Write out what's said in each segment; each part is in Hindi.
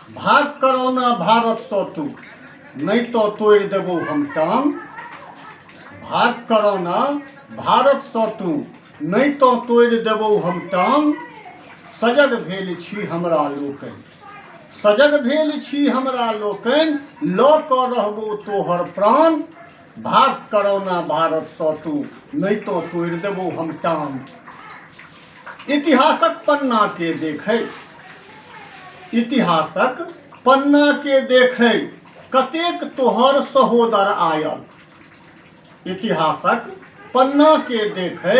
भाग करो ना भारत तो तू, नहीं तो तोड़ देबो हम टांग। भाग करो ना भारत तो तू, नहीं तो तोड़ देबो हम टांग। सजग भेल छी हमरा लोकनि, सजग भेल छी हमरा लोकनि, लऽ कऽ रहबो तोहर प्राण। भाग करो ना भारत तो तू, नहीं तो तोड़ देबो हम टांग। इतिहासक पन्ना के देखे, इतिहासक पन्ना के देखे, कतेक तोहर सहोदर आयल। इतिहासक पन्ना के देखे,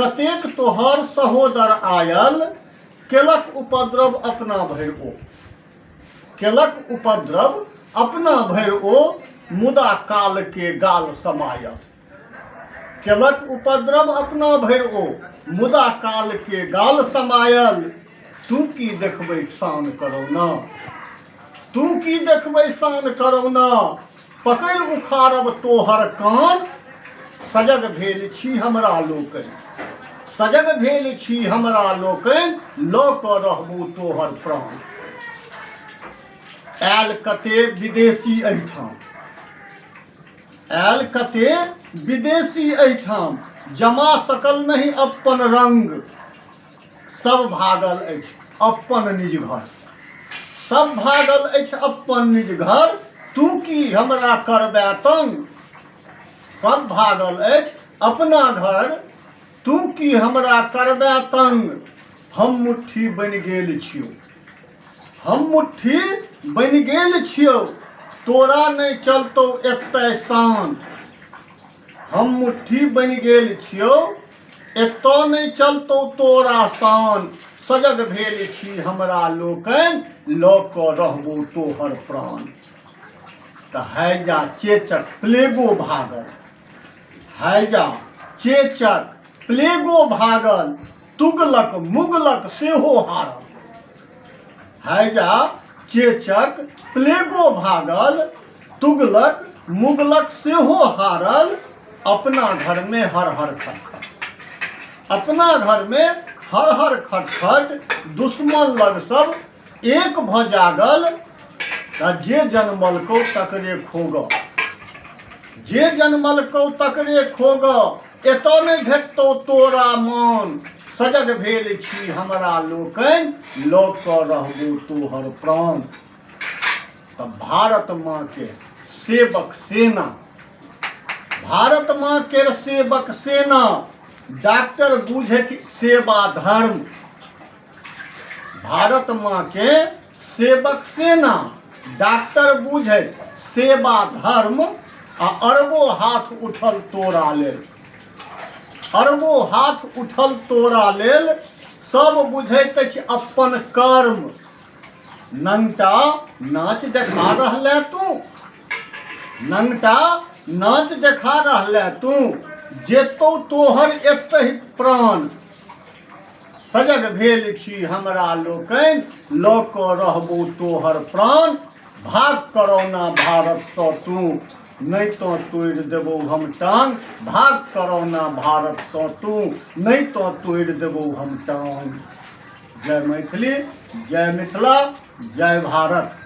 कतेक तोहर सहोदर आयल। केलक उपद्रव अपना भरि ओ, केलक उपद्रव अपना भरि ओ, मुदा काल के गाल समायल। केलक उपद्रव अपना भरि ओ, मुदा काल के गाल समायल। तू की देखबै शान करो ना, तू की देखबै शान करो ना, पकड़ि उखाड़ब तोहर कान। सजग भेल छी हमरा लोकनि, सजग भेल छी हमरा लोकनि, लऽ कऽ रहबो तोहर प्राण। आयल कते विदेशी एहिठाम, आयल कते विदेशी एहिठाम, जमा सकल नहीं अपन रंग। सब भागल अछि अपन निज घर, सब भागल अछि अपन निज घर, तू की हमरा करबै तंग। सब भागल अछि अपना घर, तू की हमरा करबै तंग। हम मुट्ठी बनि गेल छियौ, हम मुट्ठी बनि गेल छियौ, तोरा नहीं चलतौ एतय शान। हम मुट्ठी बनि गेल छियौ, एतौ नहीं चलतौ तोरा शान। सजग भेल छी हमरा लोकनि, लऽ कऽ रहबो तोहर प्राण। तऽ हैजा चेचक प्लेगो भागल, हैजा चेचक प्लेगो भागल, तुगलक मुगलक सेहो हारल। हैजा चेचक प्लेगो भागल, तुगलक मुगलक सेहो हारल। अपना घर में हर हर खटखट, अपना घर में हर हर खटखट, दुश्मन लग सब एक भ जागल। जे जन्मलकौ तकरे खोग, जे जन्मलकौ तकरे खोग, एतौ नहीं भेटतौ तोरा मान। सजग भेल छी हमरा लोकनि, लऽ कऽ रहबो तोहर प्राण। तऽ भारत माँ के सेवक सेना, भारत माँ के सेवक सेना, डॉक्टर बुझैत सेवा धर्म। भारत माँ के सेवक सेना, डॉक्टर बुझैत सेवा धर्म। आ अरबो हाथ उठल तोरा लेल, अरबो हाथ उठल तोरा लेल। सब बुझैत अछि अपन कर्म, नंगटा नाच देखा रहले तू, नंगटा नाच देखा रहले तू, जेतौ तोहर एतहि प्राण। सजग भेल छी हमरा लोकनि, लऽ कऽ रहबो तोहर प्राण। भाग करो ना भारत तो तू, नहीं तो तोड़ देबो हम टांग। भाग करो ना भारत तो तू, नहीं तो तोड़ देबो हम टांग। जय मैथिली, जय मिथिला, जय भारत।